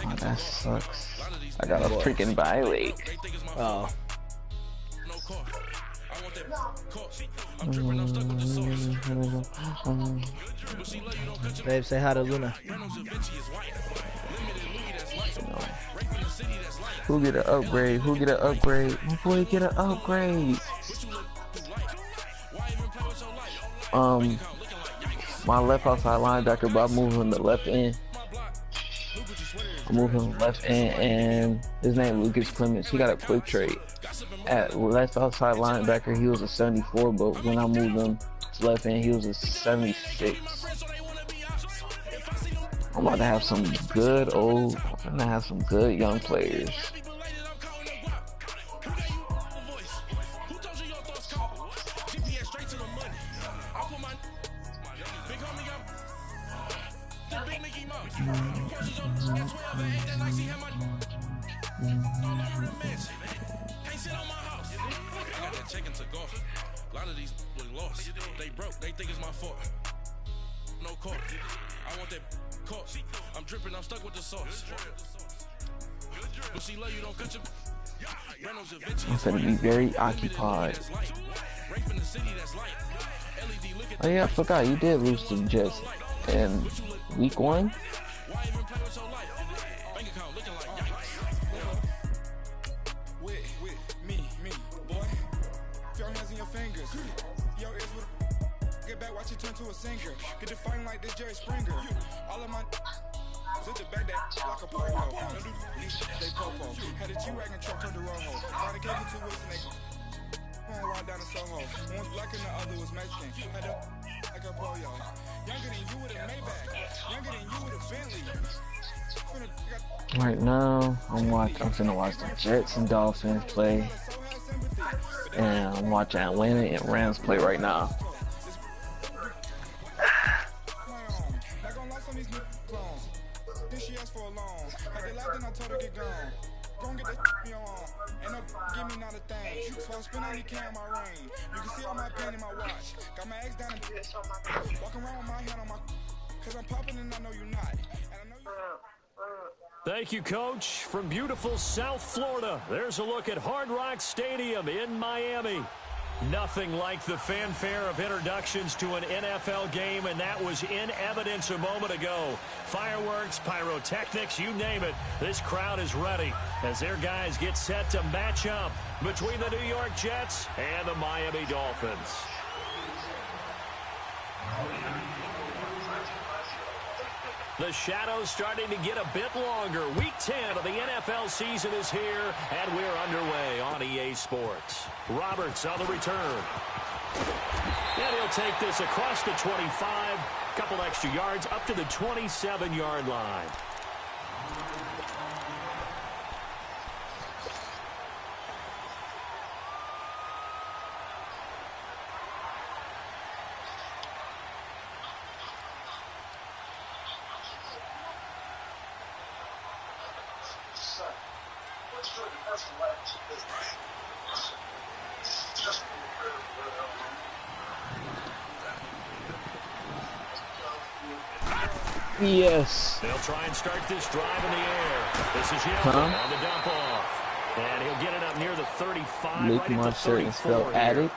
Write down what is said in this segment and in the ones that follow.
Oh, that sucks. I got a freaking bye week. Oh. Babe, say hi to Luna. Who get an upgrade? Who get an upgrade? My boy get an upgrade. My left outside linebacker, but I move him to left end. I move him to left end, and his name Lucas Clements. He got a quick trade. At left outside linebacker, he was a 74, but when I moved him to left end, he was a 76. I'm about to have some good young players. A lot of these lost. They broke. They think it's my fault. No court. I want that court. I'm dripping. I'm stuck with the sauce. But she love you. Don't cut your. I'm gonna be very occupied. Oh yeah, I forgot you did lose to the Jets in week 1. Turn to a singer, get it fighting like this Jerry Springer. All of my sit the back that like a popo. They popo. Had a G-Wagon truck turned to Rojo. Got a cake in 2 weeks and they going right down to Soho. One's black and the other was Mexican. Had a like a polio. Younger than you with a Maybach. Younger than you with a Bentley. Right now, I'm finna watch the Jets and Dolphins play, and I'm watching Atlanta and Rams play right now. Thank you, Coach. From beautiful South Florida, there's a look at Hard Rock Stadium in Miami. Nothing like the fanfare of introductions to an NFL game, and that was in evidence a moment ago. Fireworks, pyrotechnics, you name it. This crowd is ready as their guys get set to match up between the New York Jets and the Miami Dolphins. The shadow's starting to get a bit longer. Week 10 of the NFL season is here, and we're underway on EA Sports. Roberts on the return. And he'll take this across the 25, couple extra yards up to the 27-yard line. Yes. They'll try and start this drive in the air. This is Yeldon on the dump off. And he'll get it up near the 35, right at the 34 here.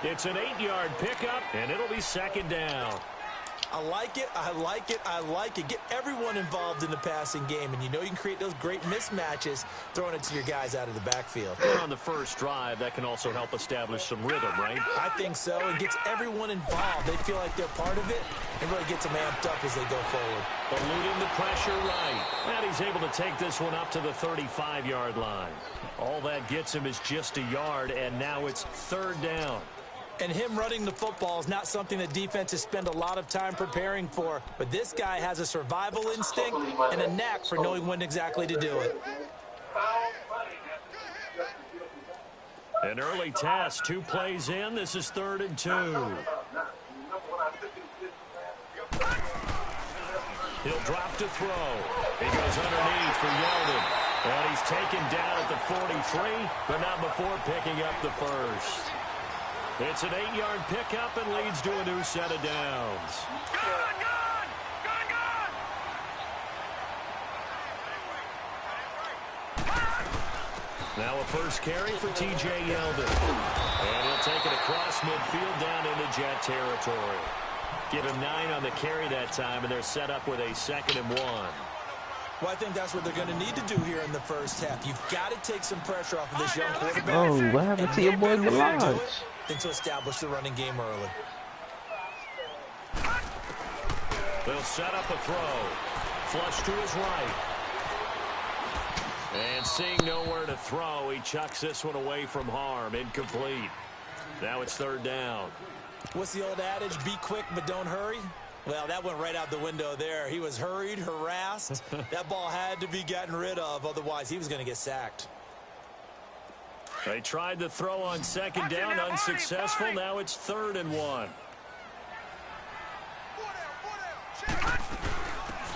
It's an 8-yard pickup, and it'll be second down. I like it, I like it, I like it. Get everyone involved in the passing game, and you know you can create those great mismatches throwing it to your guys out of the backfield. And on the first drive, that can also help establish some rhythm, right? I think so. It gets everyone involved. They feel like they're part of it, and really gets them amped up as they go forward. Eluding the pressure right. And he's able to take this one up to the 35-yard line. All that gets him is just a yard, and now it's third down. And him running the football is not something that defenses spend a lot of time preparing for. But this guy has a survival instinct and a knack for knowing when exactly to do it. An early test, 2 plays in. This is 3rd and 2. He'll drop to throw. He goes underneath for Yeldon. And he's taken down at the 43, but not before picking up the first. It's an 8-yard pickup and leads to a new set of downs. Now a first carry for T.J. Yeldon. And he'll take it across midfield down into Jet territory. Give him 9 on the carry that time, and they're set up with a 2nd and 1. Well, I think that's what they're going to need to do here in the first half. You've got to take some pressure off of this young quarterback. Oh, what happened to your boy Balaj? Than to establish the running game early. They'll set up a throw. Flush to his right. And seeing nowhere to throw, he chucks this one away from harm. Incomplete. Now it's 3rd down. What's the old adage? Be quick, but don't hurry. Well, that went right out the window there. He was hurried, harassed. That ball had to be gotten rid of. Otherwise, he was going to get sacked. They tried to throw on 2nd down. Unsuccessful. Now it's 3rd and 1.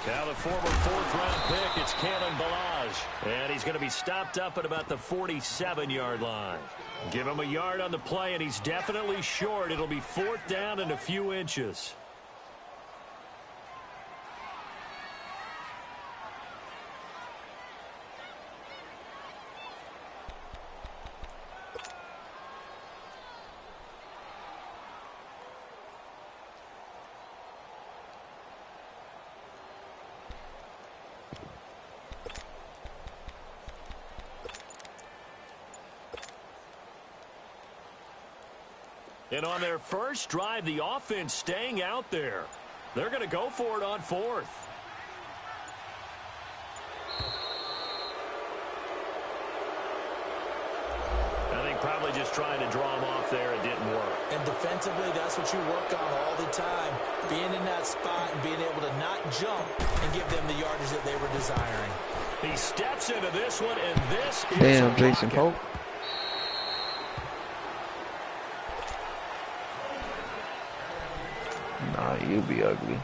Now the former 4th-round pick, it's Kalen Balaj. And he's going to be stopped up at about the 47-yard line. Give him a yard on the play, and he's definitely short. It'll be 4th down and a few inches. And on their first drive, the offense staying out there. They're going to go for it on 4th. I think probably just trying to draw him off there. It didn't work. And defensively, that's what you work on all the time. Being in that spot and being able to not jump and give them the yardage that they were desiring. He steps into this one, and this is damn, Jason Pope. Nah, you be ugly.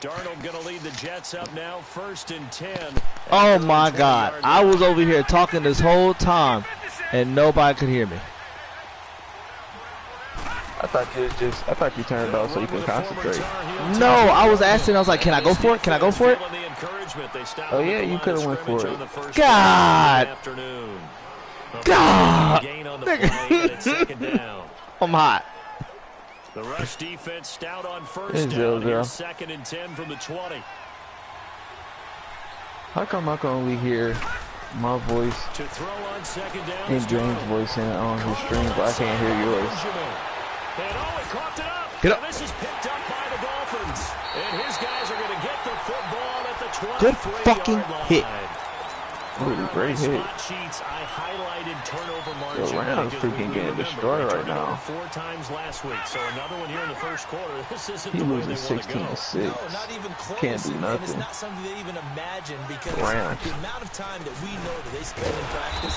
Darnold going to lead the Jets up now, 1st and 10. Oh my God! I was over here talking this whole time, and nobody could hear me. I thought you turned it off so you could concentrate. No, I was asking. I was like, "Can I go for it? Can I go for it?" Oh yeah, you could have went for it. God. God. I'm hot. The rush defense stout on 1st down. Here's 2nd and 10 from the 20. How come I can only hear my voice to throw on 2nd down and James' voice on his stream, but I can't hear yours? And oh, he coughed it up. Get up. And this is picked up by the Dolphins. And his guys are going to get the football at the 23-yard Good fucking hit. Ooh, great hit. Sheets, I highlighted turnover margin. The Rams freaking getting destroyed right now. 4 times last week, so another one here in the first quarter. This isn't he the way loses they want to go. 16-6. No, not even close. Can't do And nothing. it's not something they even imagine because Rams. the amount of time that we know that they spend in practice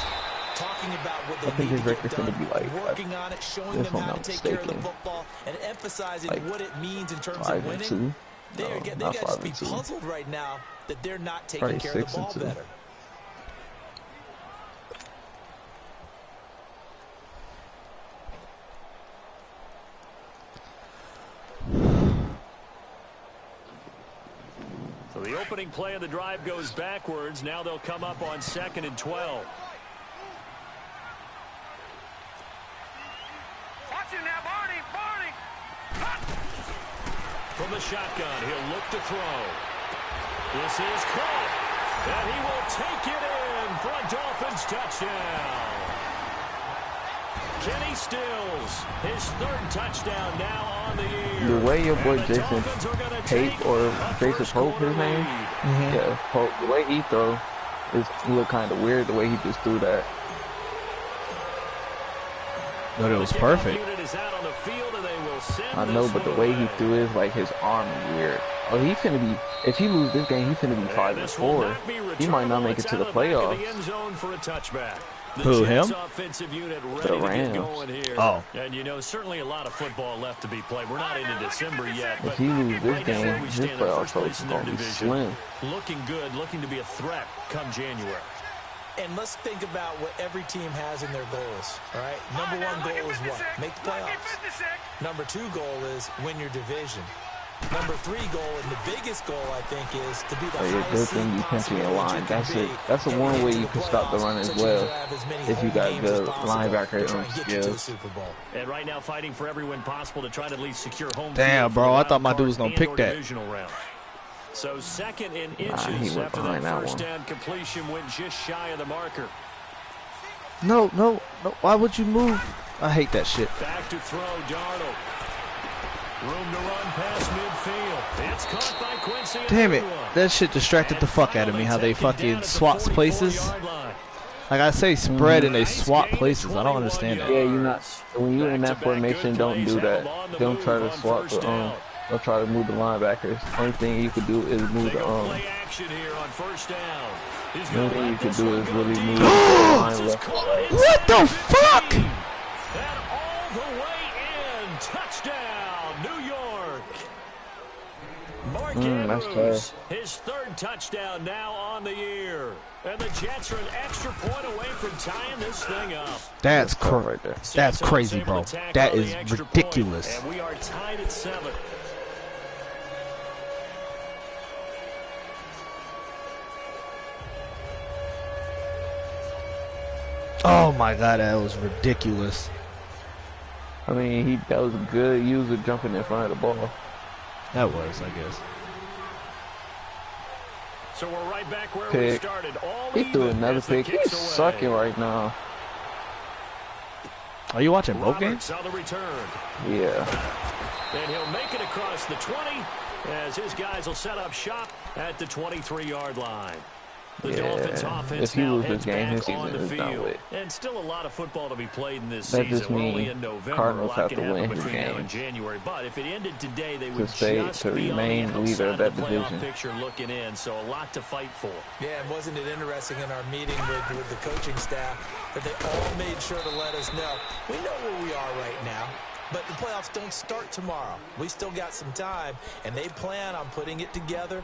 talking about what they I think need his to record's get done, gonna be like, working on it, showing if them I'm how to not take care of the mistaken, football, and emphasizing like what it means in terms of winning. 5-2. They No, got not to just be 5-2. puzzled right now that they're not taking Probably care of the ball 6-2. better. So the opening play of the drive goes backwards. Now they'll come up on 2nd and 12. Watch him now, Barney. From the shotgun, he'll look to throw. This is caught. And he will take it in for a Dolphins touchdown. Kenny Stills, his 3rd touchdown now on the year. The way your boy Jason Pope or Jason Pope, his name, yeah, Pope, the way he throw is look kind of weird. The way he just threw that. But it was perfect. I know, but the way he threw it is like his arm is weird. Oh, he finna be. If he lose this game, he finna be 5-4. He might not make it to the playoffs. Who, him? The Rams. Oh. And you know, certainly a lot of football left to be played. We're not into December yet. If he loses this game, his playoff hopes is gonna be slim. Looking good, looking to be a threat come January. And let's think about what every team has in their goals, all right? Number one goal is what? Make the playoffs. Number two goal is win your division. Number three goal, and the biggest goal, I think, is to be the highest seed you possible pinching your that line. you can be. That's the one way you can stop the run as well. If you got good linebacker skills. And right now fighting for every win possible to try to at least secure home. Damn, bro, I thought my dude was gonna pick that. So second in inches after that first down completion went just shy of the marker. No. Why would you move? I hate that shit. Back to throw, Darnold. Room to run past midfield. It's caught by Quincy. Damn it. That shit distracted the fuck out of me, how they fucking swaps places. Like I say spread and they swap places. I don't understand that. Yeah, you're not. When you're in that formation, don't do that. Don't try to swap the don't try to move the linebackers. Only thing you could do is move the only thing you could do is really move the line left. What the fuck? And all the way in. Touchdown, New York. Mark Andrews, his third touchdown now on the year. And the Jets are an extra point away from tying this thing up. That's crazy, bro. That is ridiculous. And we are tied at 7. Oh my god, that was ridiculous. I mean, that was a good user jumping in front of the ball. That was, I guess. So we're right back where Pick. we started. He threw another pick. He's sucking right now. Are you watching both games? On the return. Yeah. And he'll make it across the 20 as his guys will set up shop at the 23-yard line. The Dolphins offense if he now loses heads this game, his back on season the is done field. with. And still a lot of football to be played in this That season. just We're only means in November. Cardinals a lot have can to happen win his between now and games. January. But if it ended today, they would to remain leader of that division. Picture looking in, so a lot to fight for. Yeah, and wasn't it interesting in our meeting with the coaching staff that they all made sure to let us know, we know where we are right now, but the playoffs don't start tomorrow. We still got some time, and they plan on putting it together,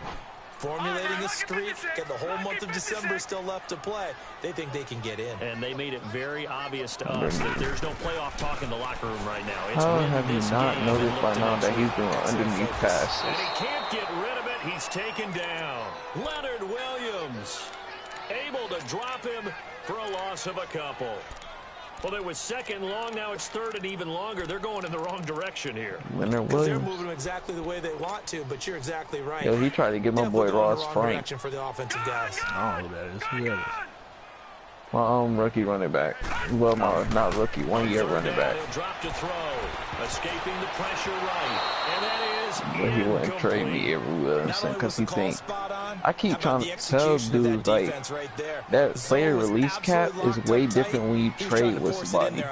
formulating a streak, and the whole month of December is still left to play. They think they can get in. And they made it very obvious to us that there's no playoff talk in the locker room right now. It's How have you not noticed by now that he's doing underneath passes? And he can't get rid of it. He's taken down. Leonard Williams able to drop him for a loss of a couple. Well, it was second long. Now it's third and even longer. They're going in the wrong direction here. Leonard They're Williams. moving exactly the way they want to, but you're exactly right. Yo, he tried to get my boy Ross Frank. For the offensive guys. I don't know who that is. Who that is? My rookie running back. Well, my not rookie, 1 year running back. He'll drop to throw, escaping the pressure right, and that is But he wouldn't trade me Avery Williamson because he think I keep trying to tell dudes like that player release cap is way different when you trade with somebody.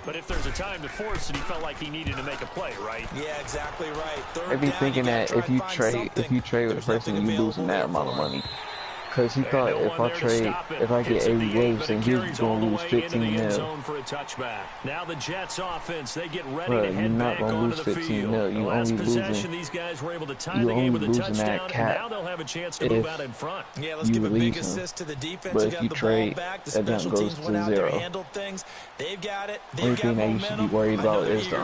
But if there's a time to force it, he felt like he needed to make a play, right? Yeah, exactly right. They be thinking that if you trade with a person, you losing that amount of money. Because he thought if I get Avery Williamson, he's going to lose 15 mil. Now the Jets offense, they get ready Bro, to you're head not back going to onto lose the 15 field. mil. You Last only possession, losing. these guys were able to tie You the game only with a losing that touchdown. cap Now they'll have a chance to move out in front. Yeah, let's you give a big release him. assist to the defense. But Who if got you the trade, ball back. The that special goes teams to went out there, zero. handled things. They've got it. Only They've got thing that you should be worried about is the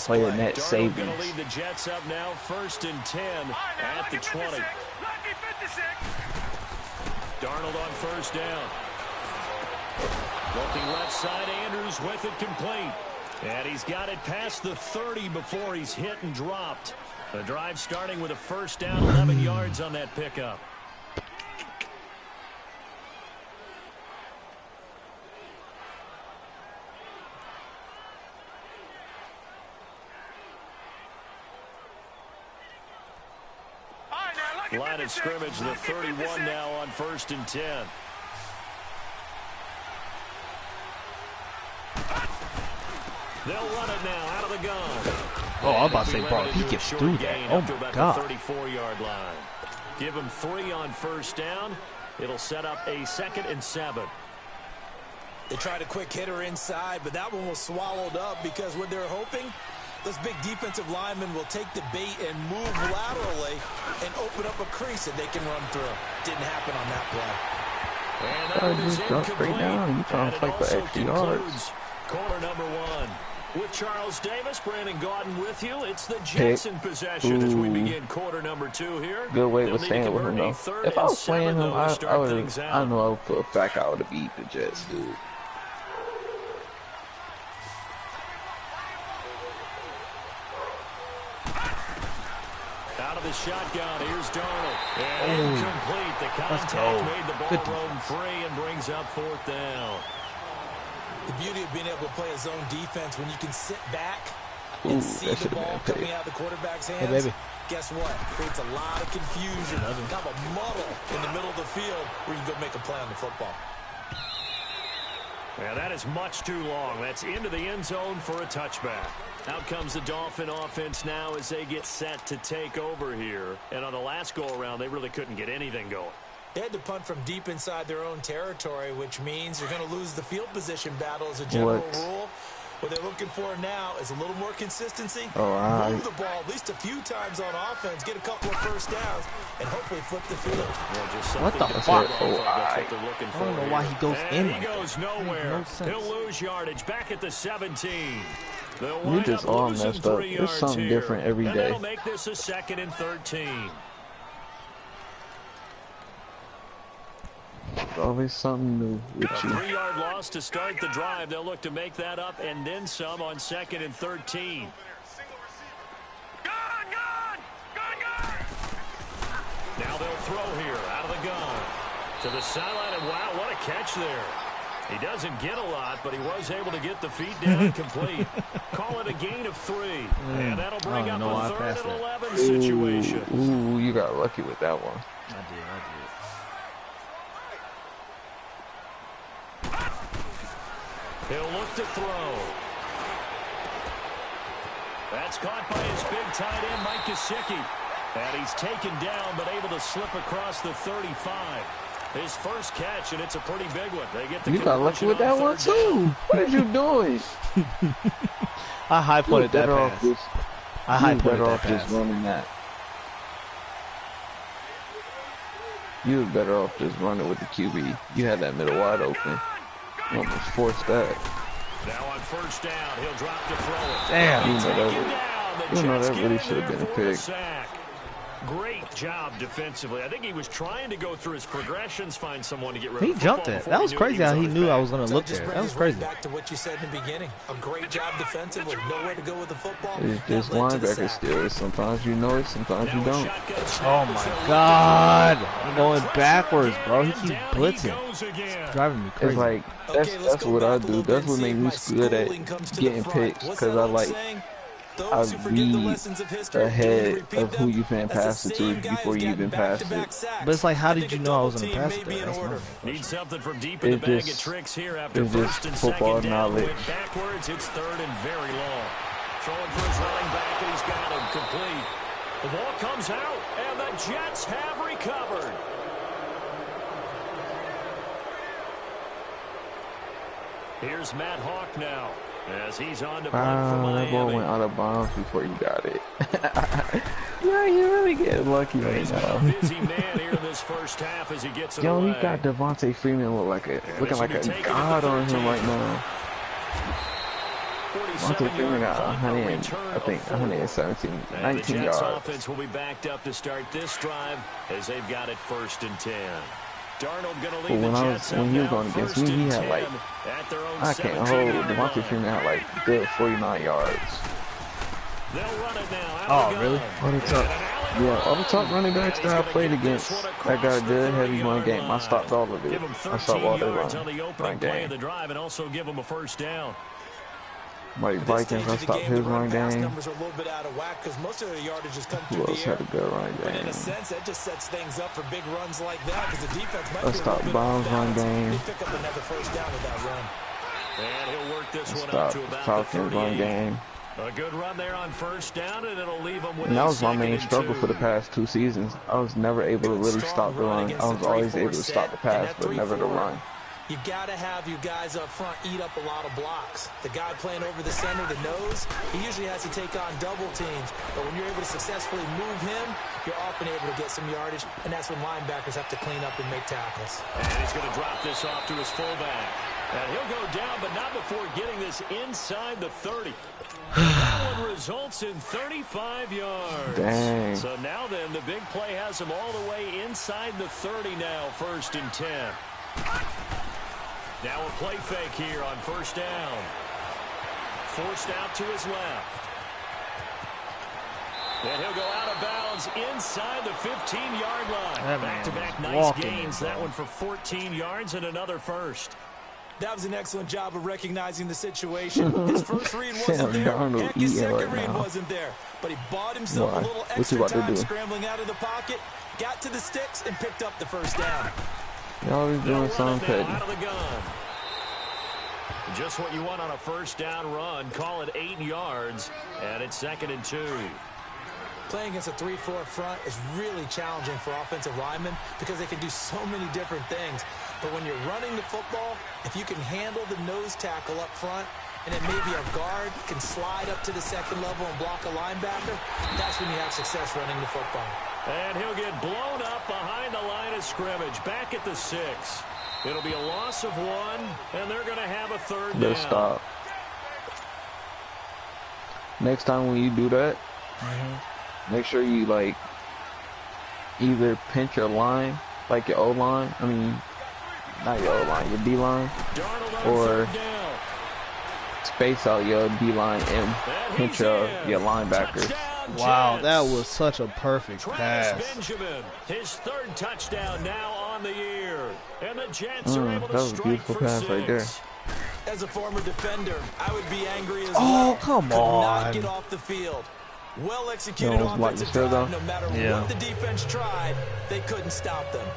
player net Darnold savings. going to lead the Jets up now, 1st and 10 at the 20. Darnold on 1st down. Looking left side, Andrews with it complete. And he's got it past the 30 before he's hit and dropped. The drive starting with a 1st down, 11 yards on that pickup. Line of scrimmage, the 31 now on 1st and 10. They'll run it now out of the gun. Oh, I'm about to say, bro, he gets through that. Oh, my God. 34-yard line. Give him 3 on 1st down. It'll set up a 2nd and 7. They tried a quick hitter inside, but that one was swallowed up because what they're hoping, those big defensive linemen will take the bait and move laterally and open up a crease that they can run through. Didn't happen on that play. I just dropped straight down. You trying to fight for extra yards. Quarter number 1. With Charles Davis, Brandon Gaudin with you. It's the Jets in possession as we begin quarter number 2 here. Good way of staying with him, though. If I was playing him, I know for a fact I would have beat the Jets, dude. Out of the shotgun, here's Darnold. And incomplete. The contact made the ball roam free and brings up 4th down. The beauty of being able to play a zone defense when you can sit back and see the ball coming out of the quarterback's hands. Hey, baby. Guess what? Creates a lot of confusion, kind of a muddle in the middle of the field where you can go make a play on the football. Yeah, that is much too long. That's into the end zone for a touchback. Out comes the Dolphin offense now as they get set to take over here. And on the last go-around, they really couldn't get anything going. They had to punt from deep inside their own territory, which means you're going to lose the field position battle as a general rule. What they're looking for now is a little more consistency. Move the ball at least a few times on offense, get a couple of first downs, and hopefully flip the field. Yeah, what the fuck? I don't know why he goes in. He goes nowhere. He'll lose yardage back at the 17. You just all messed up. There's something different every day. That'll make this a 2nd and 13. Always something new with you. A 3-yard loss to start the drive. They'll look to make that up and then some on 2nd and 13. Now they'll throw here out of the gun to the sideline, and wow, what a catch there. He doesn't get a lot, but he was able to get the feet down complete. Call it a gain of 3, and that'll bring up a 3rd and 11 situation. Ooh, you got lucky with that one. I did. He'll look to throw. That's caught by his big tight end, Mike Gesicki. And he's taken down, but able to slip across the 35. His first catch, and it's a pretty big one. They get the you got lucky with that one, too. What are you doing? I high-pointed that pass. I high-pointed that pass. Just running that. You was better off just running with the QB. You had that middle wide open. You almost forced that. Now on 1st down, he'll drop to throw it. Damn. You know that really should have been a pick. Great job defensively. I think he was trying to go through his progressions, find someone to get rid of. He jumped it. That was crazy how he knew I was going to look there. That was crazy. Back to what you said in the beginning. A great job defensively. Nowhere to go with the football. It's just linebacker skills. Sometimes you know it, sometimes you don't. Oh my God. I'm going backwards, bro. He keeps blitzing. It's driving me crazy. It's like, that's what I do. That's what made me good at getting picks. Because I read ahead of who you finna pass it to before you even pass it. But it's like, how did you know I was gonna pass it there? That's not. Need something from deep in the bag of tricks here after 1st and 2nd down. Went backwards, it's 3rd and very long. Throwing for his running back, and he's got him complete. The ball comes out, and the Jets have recovered. Here's Matt Hawk now. As he's on to punt for Miami. The ball went out of bounds before you got it. Yeah, you really getting lucky right now. Busy man here in this first half as he gets it Yo, away. he got Devontae Freeman looking like a god on him right now. Devontae Freeman got 117, 19 the yards. Jets offense will be backed up to start this drive as they've got it 1st and 10. Darnold going to lead the Jets when he was going against me, he had like, I can't hold, Devontae Freeman had like good 49 yards. They'll run it now. Oh, really? All the top running backs that I played against, that got a good heavy run game. I stopped all of it. I stopped all their run game. The drive and also give them a 1st down. Like Vikings, I stopped his run game. Numbers are a little bit out of whack because most of their yardage has come Who through else the air. had a good run But in game? a sense, that just sets things up for big runs like that because the defense might I be a stopped little bit Bond's off run balance. game. They pick up another 1st down with that run. And he'll work this I one up stopped to about Falcons the 38. run game. A good run there on 1st down, and it'll leave them with And that was my 2nd main and struggle 2. for the past 2 seasons. I was never able to really stop the run. I was always able to stop the pass, but never the run. You got to have your guys up front eat up a lot of blocks. The guy playing over the center, the nose, he usually has to take on double teams. But when you're able to successfully move him, you're often able to get some yardage, and that's when linebackers have to clean up and make tackles. And he's going to drop this off to his fullback. And he'll go down, but not before getting this inside the 30. That one results in 35 yards. Dang. So now then, the big play has him all the way inside the 30 now, 1st and 10. Now a play fake here on 1st down. Forced out to his left. And he'll go out of bounds inside the 15-yard line. Back-to-back nice gains. That one for 14 yards and another first. That was an excellent job of recognizing the situation. His first read wasn't there. Heck, his second read wasn't there. But he bought himself a little extra time scrambling out of the pocket, got to the sticks, and picked up the 1st down. Y'all be doing something petty. Out of the gun. Just what you want on a 1st down run. Call it 8 yards, and it's 2nd and 2. Playing against a 3-4 front is really challenging for offensive linemen because they can do so many different things. But when you're running the football, if you can handle the nose tackle up front, and then maybe a guard can slide up to the 2nd level and block a linebacker, that's when you have success running the football. And he'll get blown up behind the line of scrimmage, back at the 6. It'll be a loss of 1, and they're going to have a 3rd down. Better stop. Next time when you do that, make sure you, like, either pinch your line, like your O-line, I mean, not your O-line, your D-line, or space out your D-line and pinch your linebackers. Wow, that was such a perfect pass. Benjamin, his 3rd touchdown now on the year. And the Jets are able to that was a strike beautiful for pass 6. right there. As a former defender, I would be angry as well. Oh, come Could on. not get off the field. Well executed No, offensive like drive. No matter what the defense tried, they couldn't stop them.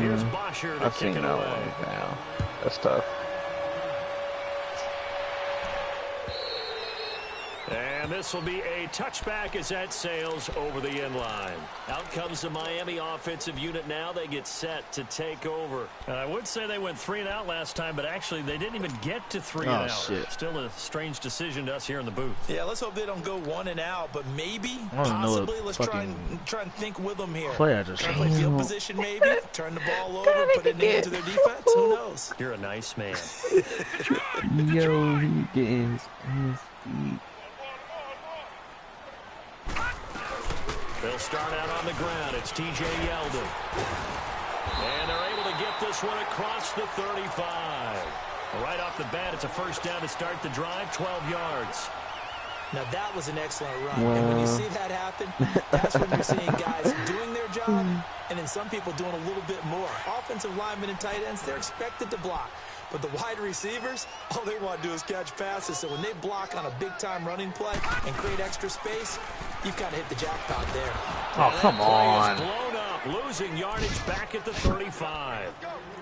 Here's Bosher to I've kick seen it that away. one. Damn. That's tough. And this will be a touchback as that sails over the end line. Out comes the Miami offensive unit now. They get set to take over. And I would say they went 3 and out last time, but actually they didn't even get to 3 and out. Shit. Still a strange decision to us here in the booth. Yeah, let's hope they don't go 1 and out, but maybe, possibly, let's try and think with them here. Try to play field position maybe, turn the ball over, put it into their defense. Who knows? You're a nice man. Yo, he getting his feet. They'll start out on the ground. It's T.J. Yeldon. And they're able to get this one across the 35. Right off the bat, it's a 1st down to start the drive, 12 yards. Now, that was an excellent run. And when you see that happen, that's when you're seeing guys doing their job and then some people doing a little bit more. Offensive linemen and tight ends, they're expected to block. But the wide receivers, all they want to do is catch passes. So when they block on a big-time running play and create extra space, you've got to hit the jackpot there. Oh, come on. Blown up, losing yardage back at the 35.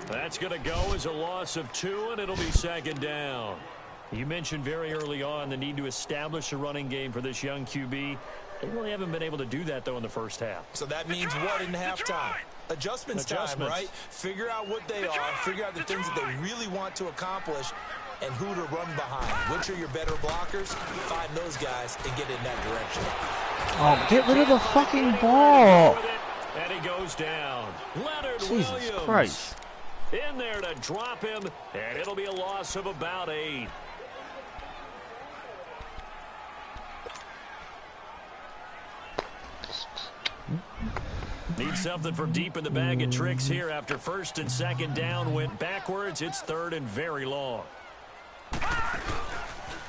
That's going to go as a loss of 2, and it'll be 2nd down. You mentioned very early on the need to establish a running game for this young QB. They really haven't been able to do that, though, in the 1st half. So that means what in halftime? Adjustments time, right? Figure out what they are, figure out the things that they really want to accomplish, and who to run behind. Which are your better blockers? Find those guys and get in that direction. Oh, get rid of the fucking ball. And he goes down. Leonard Jesus Williams Christ. in there to drop him, and it'll be a loss of about 8. Need something from deep in the bag of tricks here after 1st and 2nd down went backwards. It's 3rd and very long.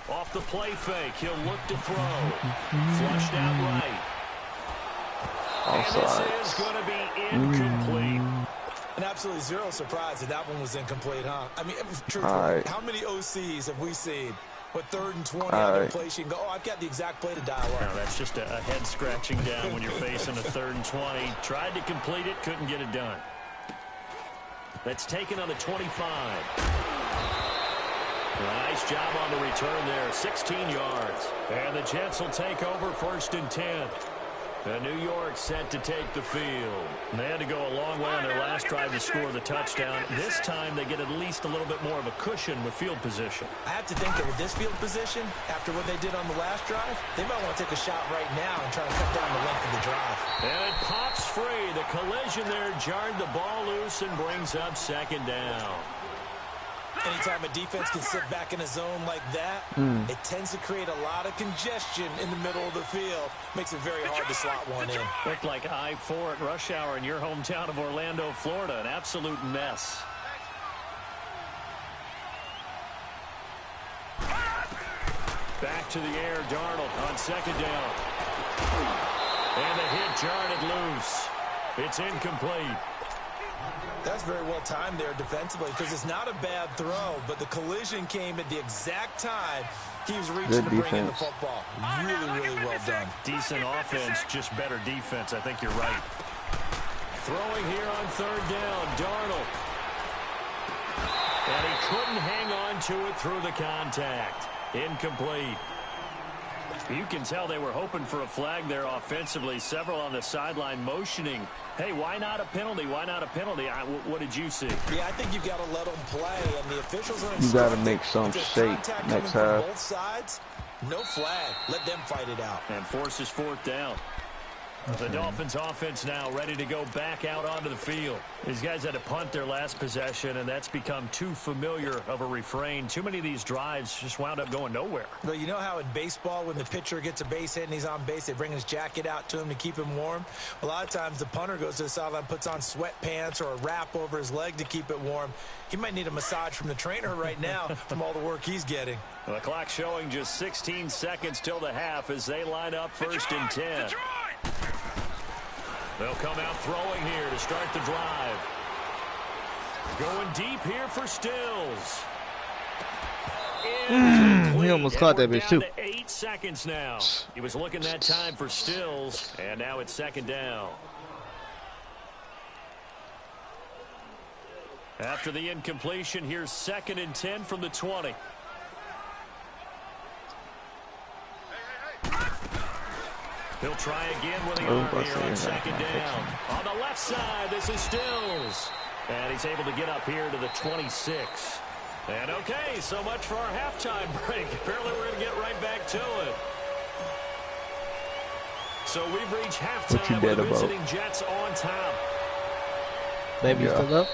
Off the play fake, he'll look to throw. Flushed out right. And this is going to be incomplete. And absolutely zero surprise that that one was incomplete, huh? I mean, truthfully, how many OCs have we seen with 3rd and 20 on their place? You can go, oh, I've got the exact play to dial up. No, that's just a head scratching down when you're facing a 3rd and 20. Tried to complete it, couldn't get it done. That's taken on the 25. Nice job on the return there, 16 yards. And the Jets will take over 1st and 10. New York set to take the field. They had to go a long way on their last drive to score the touchdown. This time they get at least a little bit more of a cushion with field position. I have to think that with this field position, after what they did on the last drive, they might want to take a shot right now and try to cut down the length of the drive. And it pops free. The collision there jarred the ball loose and brings up second down. Anytime a defense can sit back in a zone like that, it tends to create a lot of congestion in the middle of the field. Makes it very hard to slot one in. Looked like I-4 at rush hour in your hometown of Orlando, Florida. An absolute mess. Back to the air, Darnold on second down. And the hit jarred it loose. It's incomplete. That's very well timed there defensively because it's not a bad throw, but the collision came at the exact time he was reaching to bring in the football. Really, really well done. Decent offense, just better defense. I think you're right. Throwing here on third down, Darnold. And he couldn't hang on to it through the contact. Incomplete. You can tell they were hoping for a flag there offensively. Several on the sideline motioning. Hey, why not a penalty? Why not a penalty? What did you see? Yeah, I think you've got to let them play, and the officials are you got to make some shape next half. Both sides, no flag. Let them fight it out. And forces fourth down. The Dolphins offense now ready to go back out onto the field. These guys had to punt their last possession, and that's become too familiar of a refrain. Too many of these drives just wound up going nowhere. But you know how in baseball, when the pitcher gets a base hit and he's on base, they bring his jacket out to him to keep him warm? A lot of times the punter goes to the sideline, puts on sweatpants or a wrap over his leg to keep it warm. He might need a massage from the trainer right now from all the work he's getting. The clock showing just 16 seconds till the half as they line up first and 10. They'll come out throwing here to start the drive. Going deep here for Stills. He almost caught that bitch, too. 8 seconds now. He was looking that time for Stills, and now it's second down. After the incompletion, here's second and 10 from the 20. He'll try again with the arm here on second down. On the left side, this is Stills. And he's able to get up here to the 26. And okay, so much for our halftime break. Apparently we're going to get right back to it. So we've reached halftime with the visiting Jets on top. Baby still up?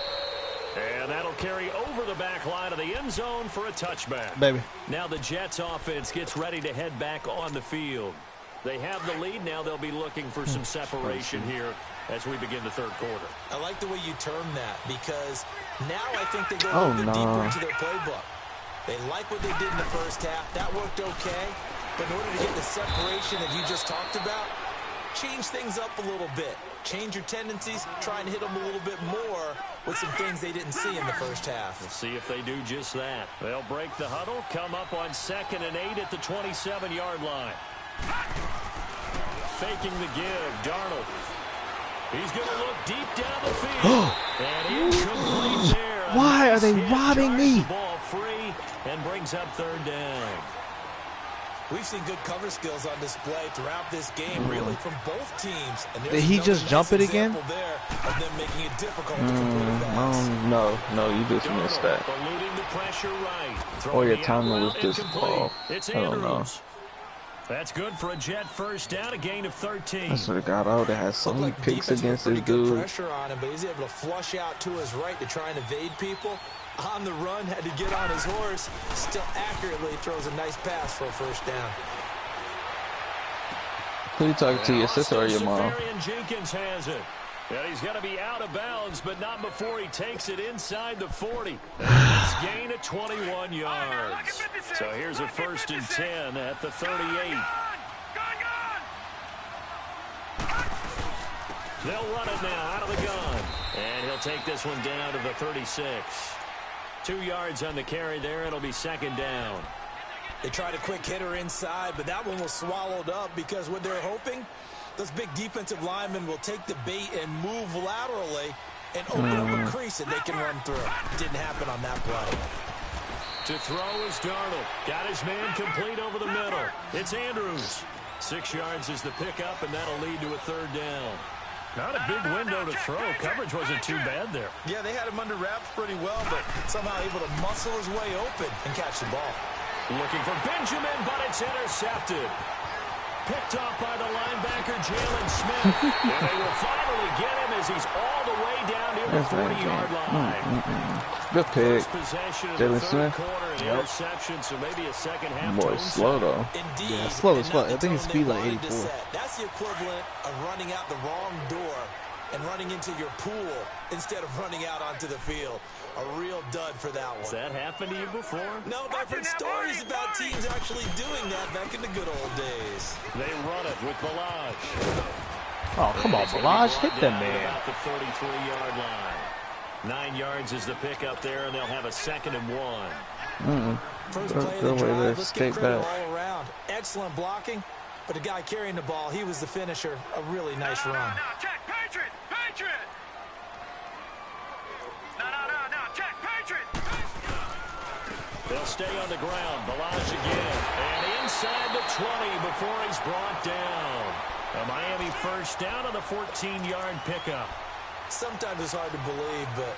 And that'll carry over the back line of the end zone for a touchback. Baby. Now the Jets offense gets ready to head back on the field. They have the lead. Now they'll be looking for some separation here as we begin the third quarter. I like the way you term that because now I think they go a little bit deeper into their playbook. They like what they did in the first half. That worked okay. But in order to get the separation that you just talked about, change things up a little bit. Change your tendencies. Try and hit them a little bit more with some things they didn't see in the first half. We'll see if they do just that. They'll break the huddle, come up on 2nd and 8 at the 27-yard line. Faking the give, Darnold. He's going to look deep down the field. And incomplete there. Why are they robbing me? The ball free and brings up third down. We've seen good cover skills on display throughout this game, really, from both teams. And did he just jump it again? There of them making it difficult to complete a pass. No, you just missed that. Eluding the pressure right. Or your timing was just off. It's I don't know. That's good for a Jet first down, a gain of 13. I sort of got out. They had so many picks against this dude. Pressure on him, but he's able to flush out to his right to try and evade people. On the run, had to get on his horse. Still accurately throws a nice pass for a first down. Who you talking to, your sister or your mom? Jenkins has it. And he's going to be out of bounds, but not before he takes it inside the 40. It's gain of 21 yards. So here's a 1st and 10 at the 38. They'll run it now out of the gun. And he'll take this one down to the 36. 2 yards on the carry there. It'll be second down. They tried a quick hitter inside, but that one was swallowed up because what they're hoping, those big defensive linemen will take the bait and move laterally and open up a crease that they can run through. Didn't happen on that play. To throw is Darnold. Got his man complete over the middle. It's Andrews. 6 yards is the pickup, and that'll lead to a 3rd down. Not a big window to throw. Coverage wasn't too bad there. Yeah, they had him under wraps pretty well, but somehow able to muscle his way open and catch the ball. Looking for Benjamin, but it's intercepted. Picked off by the linebacker, Jalen Smith. And they will finally get him as he's all the way down near the 40-yard line. Good pick. Jalen Smith. Interception, so maybe a second half. Boy, slow though. Indeed. Yeah, slow as fuck. I think his speed like 84. That's the equivalent of running out the wrong door and running into your pool instead of running out onto the field. A real dud for that one. Has that happened to you before? No, but I've heard stories about teams actually doing that back in the good old days. They run it with Balaj. Oh, come on, Balaj. Hit that man. About the 33-yard line. 9 yards is the pickup there, and they'll have a 2nd and 1. First play of the drive, let's get credit all around. Excellent blocking, but the guy carrying the ball, he was the finisher. A really nice run. No, check, Patriot! Patriot! No, check, Patriot! They'll stay on the ground. Balaj again. And inside the 20 before he's brought down. A Miami 1st down on the 14-yard pickup. Sometimes it's hard to believe, but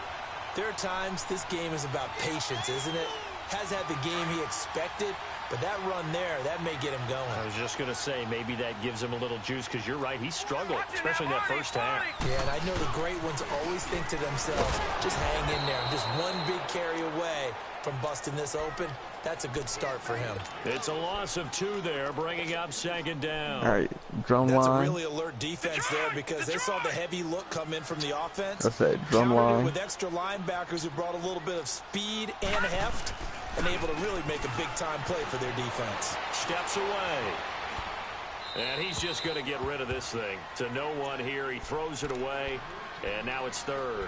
there are times this game is about patience, isn't it? Has had the game he expected, but that run there, that may get him going. I was just going to say, maybe that gives him a little juice, because you're right, he struggled, especially in that first half. Yeah, and I know the great ones always think to themselves, just hang in there. Just one big carry away from busting this open. That's a good start for him. It's a loss of 2 there, bringing up 2nd down. All right, drum line. That's a really alert defense there because they saw the heavy look come in from the offense. That's that drum line. With extra linebackers who brought a little bit of speed and heft and able to really make a big-time play for their defense. Steps away. And he's just going to get rid of this thing. To no one here. He throws it away, and now it's 3rd.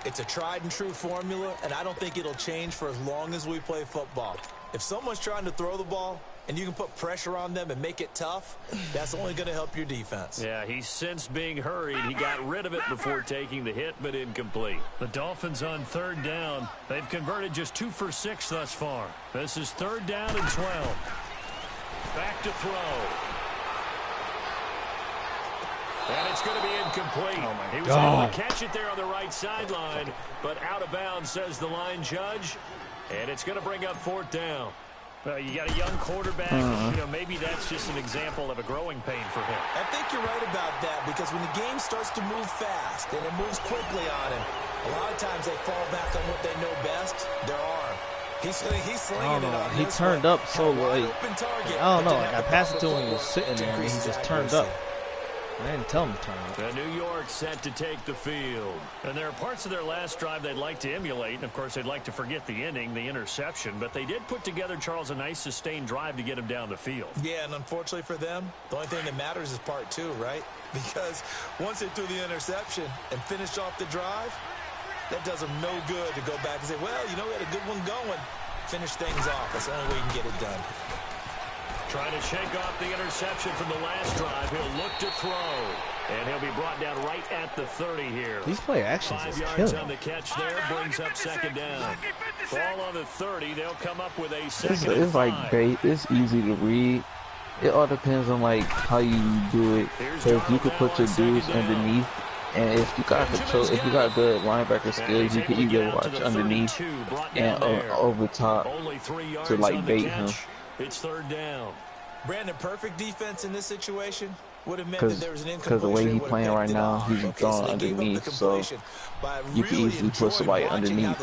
It's a tried-and-true formula, and I don't think it'll change for as long as we play football. If someone's trying to throw the ball and you can put pressure on them and make it tough, that's only going to help your defense. Yeah, he's since being hurried. He got rid of it before taking the hit, but incomplete. The Dolphins on 3rd down. They've converted just 2 for 6 thus far. This is 3rd down and 12. Back to throw. And it's going to be incomplete. Oh, my he was God. able to catch it there on the right sideline, but out of bounds, says the line judge. And it's going to bring up 4th down. You got a young quarterback. You know, maybe that's just an example of a growing pain for him. I think you're right about that because when the game starts to move fast and it moves quickly on him, a lot of times they fall back on what they know best, their arm. He's slinging it on. He turned up so late. I don't know. Like I passed it to him when he was sitting there, and he just turned up. I didn't tell him to turn up. New York set to take the field. And there are parts of their last drive they'd like to emulate. And, of course, they'd like to forget the inning, the interception. But they did put together, Charles, a nice sustained drive to get him down the field. Yeah, and unfortunately for them, the only thing that matters is part 2, right? Because once they threw the interception and finished off the drive, that does them no good to go back and say, well, you know, we had a good one going. Finish things off. That's the only way you can get it done. Trying to shake off the interception from the last drive. He'll look to throw. And he'll be brought down right at the 30 here. These play actions 5 is yards killing. on the catch there. Brings up 2nd down. Ball on the 30. They'll come up with a 2nd and 5. It's like bait. It's easy to read. It all depends on like how you do it. Because you could put your dudes underneath. And if you got control, if you got good linebacker skills, you can either watch underneath and over top to like bait him. It's 3rd down. Brandon, perfect defense in this situation would have meant that there was an because the way he's playing right now, he's throwing underneath, so you can easily put somebody underneath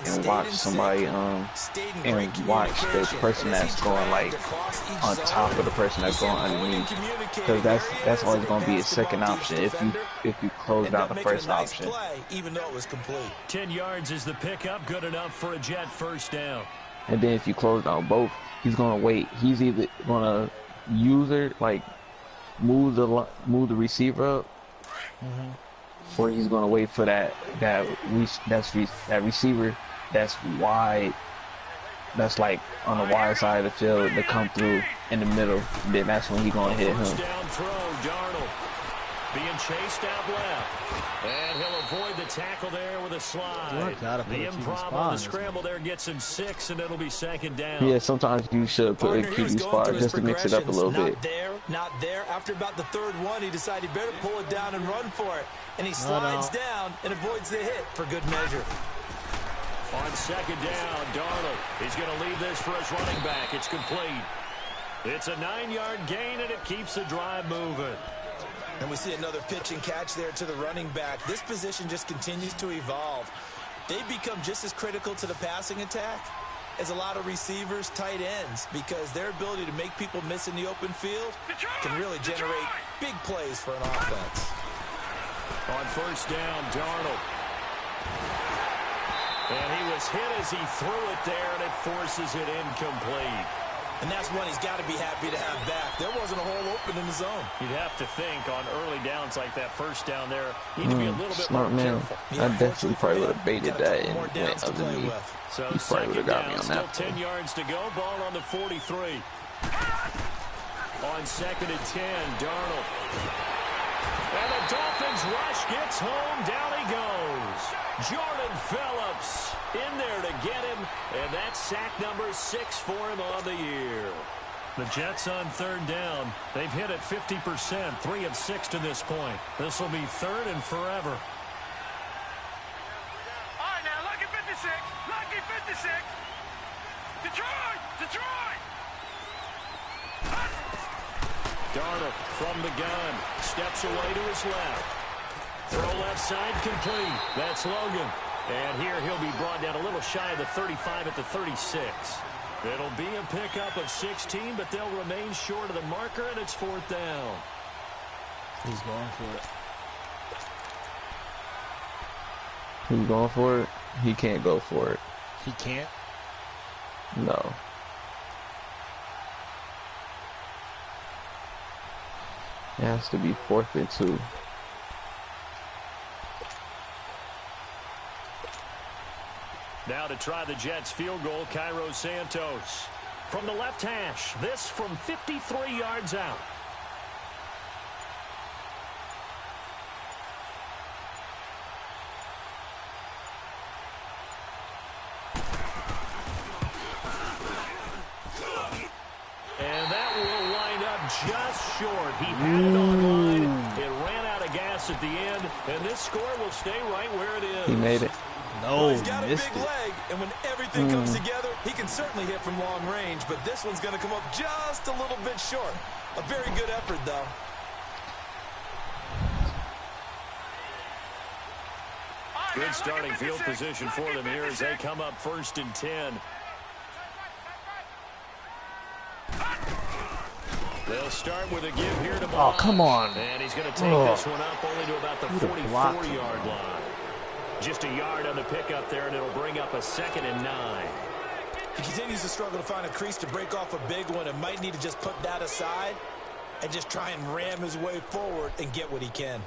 and watch somebody and watch the person that's going like on top of the person that's going underneath, because that's always going to be a second option if you close down the first option. Even though it was complete. 10 yards is the pickup, good enough for a Jet 1st down. And then if you close down both, he's going to wait. He's either going to use it like move the receiver up, or he's gonna wait for that receiver that's wide, that's like on the wide side of the field to come through in the middle. Then that's when he's gonna hit him. Down throw, Darnold. being chased out left. And he'll avoid the tackle there with a slide. The improv on the scramble there gets him 6, and it'll be 2nd down. Yeah, sometimes you should put a QB spot just to mix it up a little bit. Not there. After about the 3rd one, he decided he better pull it down and run for it. And he slides down and avoids the hit for good measure. On 2nd down, Darnold. He's going to leave this for his running back. It's complete. It's a 9-yard gain, and it keeps the drive moving. And we see another pitch and catch there to the running back. This position just continues to evolve. They become just as critical to the passing attack as a lot of receivers, tight ends, because their ability to make people miss in the open field can really generate big plays for an offense. On 1st down, Darnold. And he was hit as he threw it there, and it forces it incomplete. And that's one he's got to be happy to have back. There wasn't a hole open in the zone. You'd have to think on early downs like that 1st down there, you need to be a little bit more careful. I definitely probably would have baited that and went underneath. So he probably would have got me on that. Still 10 yards to go. Ball on the 43. On 2nd and 10, Darnold. And the Dolphins rush gets home. Down he goes. Jordan Phillips in there to get him. And that's sack number 6 for him on the year. The Jets on 3rd down. They've hit it 50%, 3 of 6 to this point. This will be 3rd and forever. All right, now, lucky 56. Lucky 56. Detroit! Detroit! Darnold from the gun. Steps away to his left. Throw left side complete. That's Logan. And here he'll be brought down a little shy of the 35 at the 36. It'll be a pickup of 16, but they'll remain short of the marker, and it's 4th down. He's going for it. He's going for it? He can't go for it. He can't? No. It has to be 4th and 2. Now to try the Jets field goal, Cairo Santos. From the left hash, this from 53 yards out. And that will wind up just short. He had it on line. It ran out of gas at the end, and this score will stay right where it is. He made it. No, he's got a big missed it. leg, and when everything comes together, he can certainly hit from long range, but this one's going to come up just a little bit short. A very good effort, though. Good starting field position for them here as they come up 1st and 10. They'll start with a give here to Oh, come on. And he's going to take this one up only to about the 44-yard line. Just a yard on the pickup there, and it'll bring up a 2nd and 9. He continues to struggle to find a crease to break off a big one and might need to just put that aside and just try and ram his way forward and get what he can.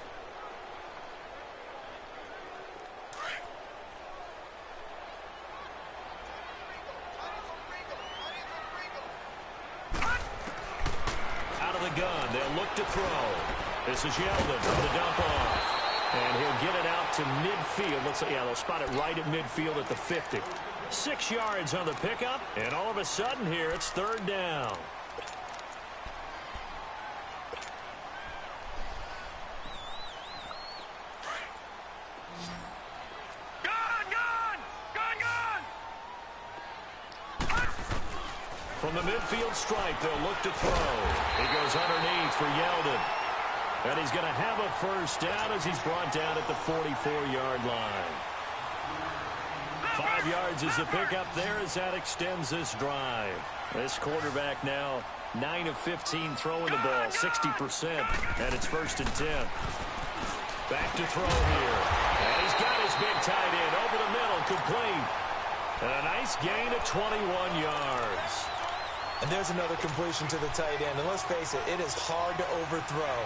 Out of the gun, they'll look to throw. This is Yeldon for the dump off. And he'll get it out to midfield. Let's say, yeah, they'll spot it right at midfield at the 50. 6 yards on the pickup, and all of a sudden here, it's 3rd down. From the midfield stripe, they'll look to throw. He goes underneath for Yeldon. And he's going to have a 1st down as he's brought down at the 44-yard line. 5 yards is the pickup there as that extends this drive. This quarterback now 9 of 15 throwing the ball, 60%, and it's 1st and 10. Back to throw here. And he's got his big tight end over the middle, complete. And a nice gain of 21 yards. And there's another completion to the tight end. And let's face it, it is hard to overthrow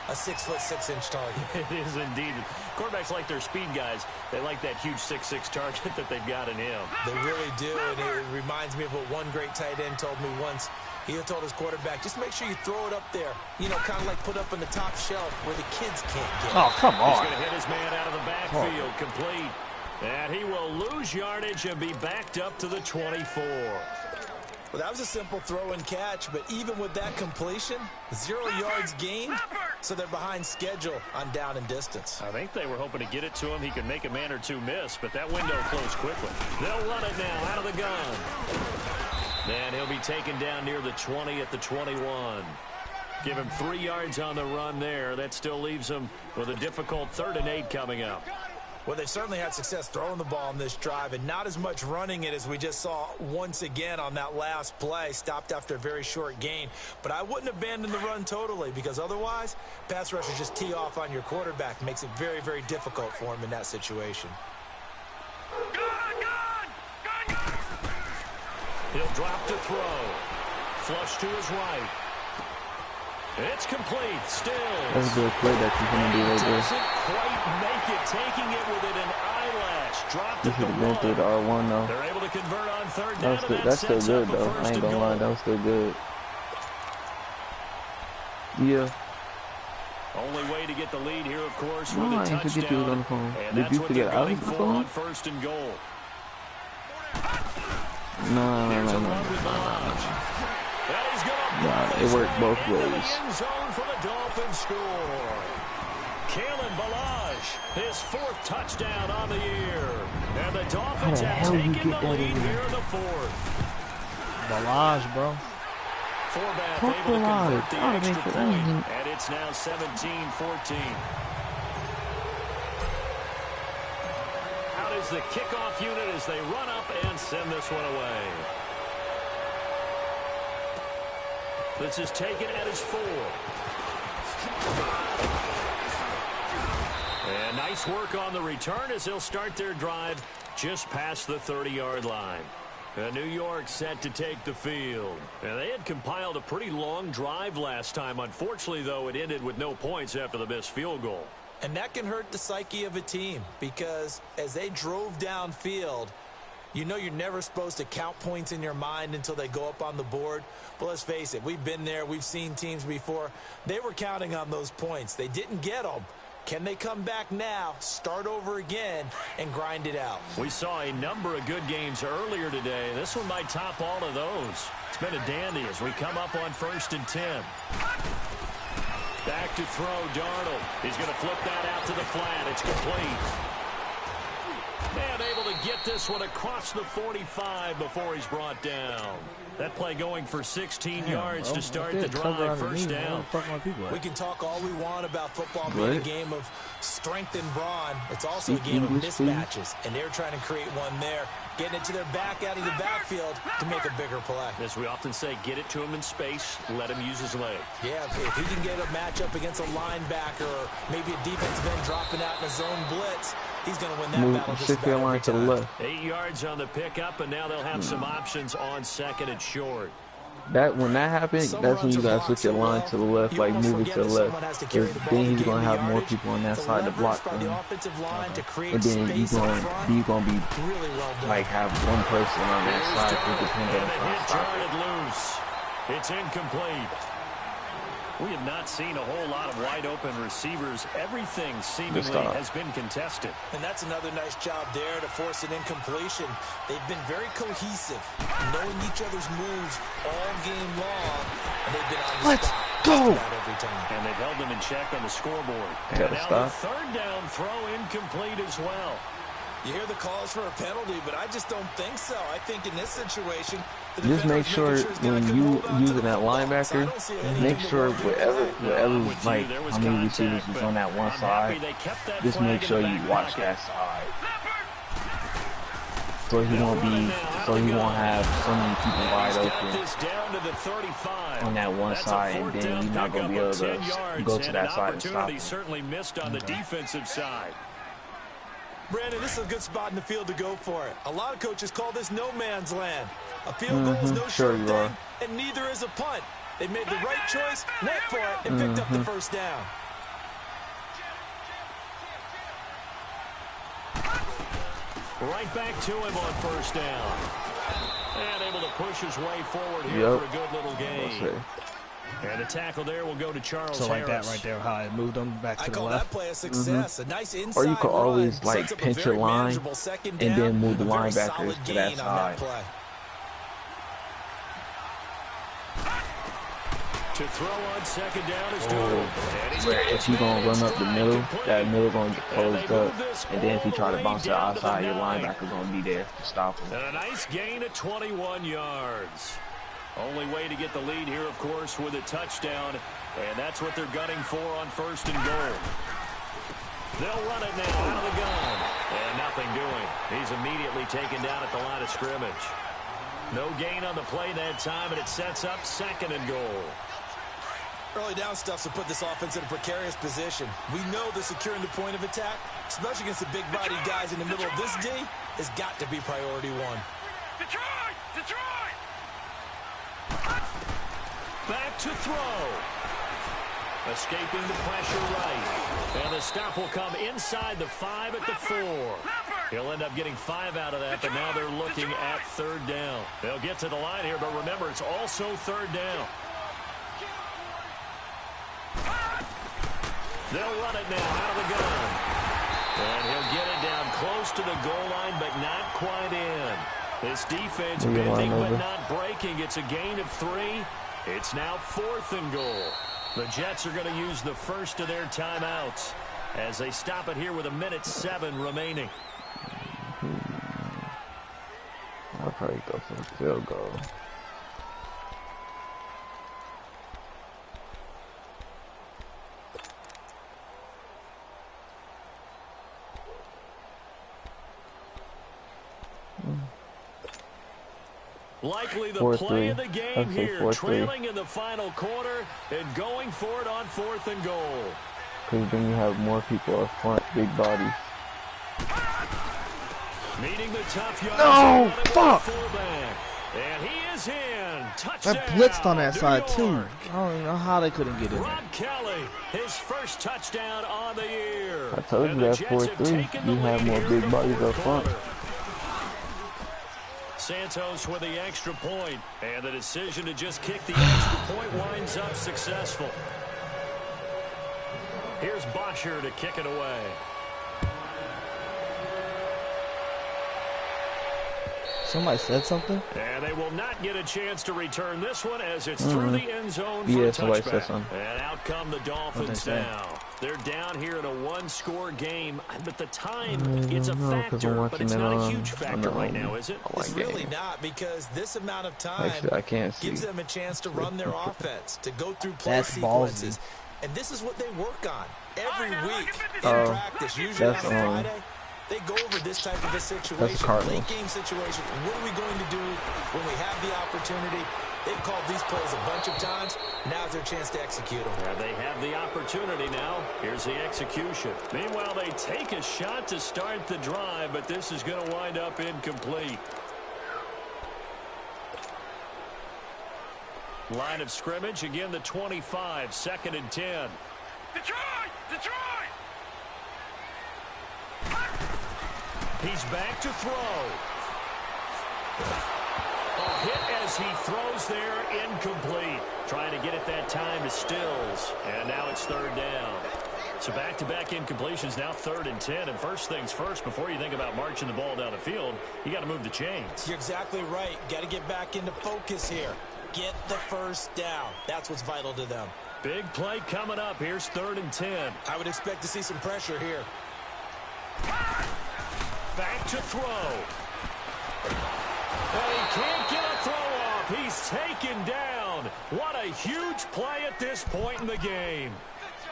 a 6'6" target. It is indeed. Quarterbacks like their speed guys. They like that huge 6'6" target that they've got in him. They really do, and it reminds me of what one great tight end told me once. He told his quarterback, just make sure you throw it up there. You know, kind of like put up on the top shelf where the kids can't get it. Oh, come on. He's going to hit his man out of the backfield, complete. And he will lose yardage and be backed up to the 24. Well, that was a simple throw and catch, but even with that completion, 0 yards gained, so they're behind schedule on down and distance. I think they were hoping to get it to him. He could make a man or two miss, but that window closed quickly. They'll run it now out of the gun. And he'll be taken down near the 20 at the 21. Give him 3 yards on the run there. That still leaves him with a difficult 3rd and 8 coming up. Well, they certainly had success throwing the ball on this drive and not as much running it as we just saw once again on that last play. Stopped after a very short gain. But I wouldn't abandon the run totally because otherwise, pass rushers just tee off on your quarterback. Makes it very, very difficult for him in that situation. He'll drop to throw. Flush to his right. It's complete. Still. That's a good play that you're going to do right there. Doesn't quite make it. Taking it within an eyelash. Dropped You it should to have been through the R1 though. They're able to convert on 3rd That down. was still, that's still good though. I ain't gonna lie, that was still good. Yeah. Only way to get the lead here, of course, with No, a I ain't forget you was on the touchdown. phone. And Did that's you what forget they're I was gunning on the for phone? on 1st and goal. No. And he's gonna Nah, it worked both ways. end zone for the Dolphins score. Kalen Balaj, his 4th touchdown on the year. And the Dolphins the have hell you taken get the that lead in there? here in the 4th. Balaj, bro. Forbath Fuck able to convert the Balaj. extra Oh, they- point. And it's now 17-14. Out is the kickoff unit as they run up and send this one away. This is taken at his 4. And nice work on the return as they'll start their drive just past the 30-yard line. New York set to take the field. And they had compiled a pretty long drive last time. Unfortunately, though, it ended with no points after the missed field goal. And that can hurt the psyche of a team because as they drove downfield, you know you're never supposed to count points in your mind until they go up on the board. But let's face it, we've been there. We've seen teams before. They were counting on those points. They didn't get them. Can they come back now, start over again, and grind it out? We saw a number of good games earlier today. This one might top all of those. It's been a dandy as we come up on 1st and 10. Back to throw, Darnold. He's going to flip that out to the flat. It's complete. And able to get this one across the 45 before he's brought down. That play going for 16 yards to start the drive. 1st down. We can talk all we want about football being a game of strength and brawn. It's also a game of mismatches, and they're trying to create one there, getting it to their back out of the backfield to make a bigger play. As we often say, get it to him in space, let him use his leg. Yeah, if he can get a matchup against a linebacker or maybe a defensive end dropping out in a zone blitz, he's going to win that battle just about every to the time. left. 8 yards on the pickup, and now they'll have some options on 2nd and short. That when that happens, that's when you gotta switch your line to the left, like move it to the left. 'Cause then he's gonna have more people on that side to block for him. And then you gonna be like have one person on that side to depend And on the hit stop jarred it. loose. It's incomplete. We have not seen a whole lot of wide-open receivers. Everything seemingly has been contested. And that's another nice job there to force an incompletion. They've been very cohesive, knowing each other's moves all game long, and they've been on the Let's spot go! just about every time. And they've held them in check on the scoreboard. Gotta And now stop. the 3rd down throw incomplete as well. You hear the calls for a penalty, but I just don't think so. I think in this situation, the Just make defender's sure making he's gotta when you hold on to using the that football. So I linebacker, don't see anything make to sure worry about. wherever With like you, there was how many contact, receivers is but on that one I'm side, happy they kept that just flag make in sure the you back watch pocket. that side. So he won't have so many people wide open This down to the 35. on that one That's a side, and 4th then down you're not gonna be pickup able of 10 to yards, go to and that an side and stop opportunity him. certainly missed on the defensive side. Brandon, this is a good spot in the field to go for it. A lot of coaches call this no man's land. A field goal is no Sure sure you thing, are. and neither is a punt. They made the right choice, went for it, and picked up the 1st down. Right back to him on 1st down. And able to push his way forward here for a good little That's gain. And the tackle there will go to Charles So like Harris. that right there, how I moved them back to the call left. that play a success. A nice inside Or you could always run, like sets up a pinch very your line manageable second and down, then move the a very linebackers solid to that gain on that side. play. To throw on second down is Doyle. Where if you gonna run up the middle, that middle gonna get closed up, and then if you try to bounce it outside, your linebacker gonna be there to stop him. And a nice gain of 21 yards. Only way to get the lead here, of course, with a touchdown, and that's what they're gunning for on 1st and goal. They'll run it now out of the gun, and nothing doing. He's immediately taken down at the line of scrimmage. No gain on the play that time, and it sets up 2nd and goal. Early down stuff to put this offense in a precarious position. We know that securing the point of attack, especially against the big-body guys in the middle of this D, has got to be priority one. Detroit! Detroit! Back to throw. Escaping the pressure right. And the stop will come inside the 5 at the 4. He'll end up getting 5 out of that, but now they're looking at 3rd down. They'll get to the line here, but remember, it's also 3rd down. They'll run it now out of the gun. And he'll get it down close to the goal line, but not quite in. This defense bending but not breaking. It's a gain of 3. It's now 4th and goal. The Jets are going to use the first of their timeouts as they stop it here with 1:07 remaining. I'll probably go for the field goal. Likely the 4-3. play of the game here, 4-3. trailing in the final quarter and going for it on 4th and goal. Because then you have more people up front, big bodies. Meeting the tough No, fuck! And he is in. Touchdown. I blitzed on that New side too. York. I don't even know how they couldn't get in there. Rob Kelly, his first touchdown on the year. I told you that 4-3. You have more big bodies up front. Santos with the extra point, and the decision to just kick the extra point winds up successful. Here's Bosher to kick it away. Somebody said something? And they will not get a chance to return this one as it's through the end zone for Yeah, a somebody said touchback. something. And out come the Dolphins now. They're down here in a 1-score game, but the time, it's a factor, but it's not a huge factor right now, is it? It's really not, because this amount of time Actually, I can't see. gives them a chance to run their offense, to go through play That's sequences. ballsy. And this is what they work on every week in Oh, practice, usually on that's, Friday. They go over this type of a situation, late game situation. What are we going to do when we have the opportunity? They've called these plays a bunch of times. Now's their chance to execute them. Yeah, they have the opportunity now. Here's the execution. Meanwhile, they take a shot to start the drive, but this is going to wind up incomplete. Line of scrimmage, again the 25, 2nd and 10. Detroit! Detroit! He's back to throw. A hit as he throws there, incomplete. Trying to get it that time to Stills, and now it's 3rd down. So back-to-back incompletions, now 3rd and 10. And first things first, before you think about marching the ball down the field, you got to move the chains. You're exactly right. Got to get back into focus here. Get the first down. That's what's vital to them. Big play coming up. Here's 3rd and 10. I would expect to see some pressure here. Back to throw. And he can't get a throw off. He's taken down. What a huge play at this point in the game.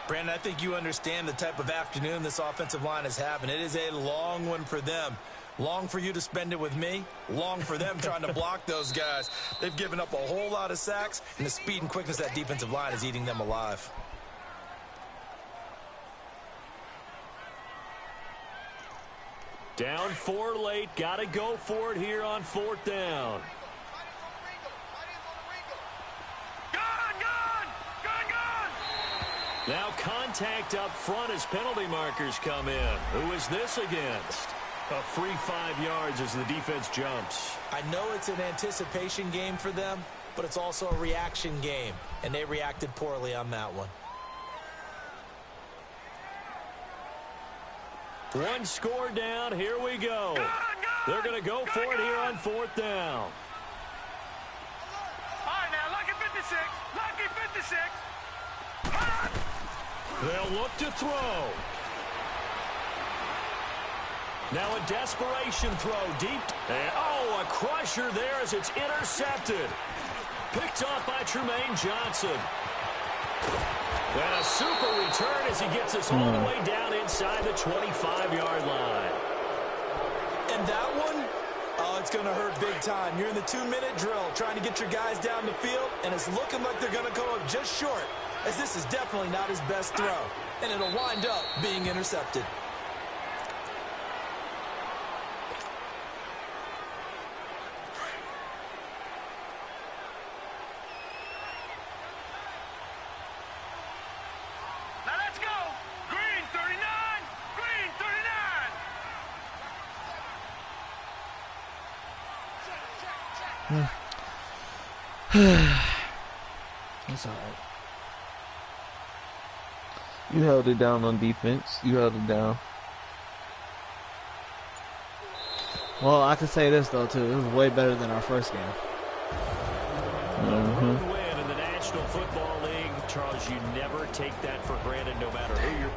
Brandon, I think you understand the type of afternoon this offensive line is having. It is a long one for them. Long for you to spend it with me. Long for them trying to block those guys. They've given up a whole lot of sacks, and the speed and quickness of that defensive line is eating them alive. Down 4 late. Got to go for it here on 4th down. Now contact up front as penalty markers come in. Who is this against? A free 5 yards as the defense jumps. I know it's an anticipation game for them, but it's also a reaction game, and they reacted poorly on that one. One score down. Here we go. They're going to go for it here on 4th down. All right, now, lucky 56. Lucky 56. They'll look to throw. Now a desperation throw deep. And, oh, a crusher there as it's intercepted. Picked off by Tremaine Johnson. And a super return as he gets us all the way down inside the 25-yard line. And that one, oh, it's going to hurt big time. You're in the 2-minute drill trying to get your guys down the field, and it's looking like they're going to come up just short, as this is definitely not his best throw. And it'll wind up being intercepted. Now let's go. Green 39. Green 39. It's all right. You held it down on defense. You held it down. Well, I can say this, though, too. It was way better than our first game. Road win in the National Football League. Charles, you never take that for granted no matter who you're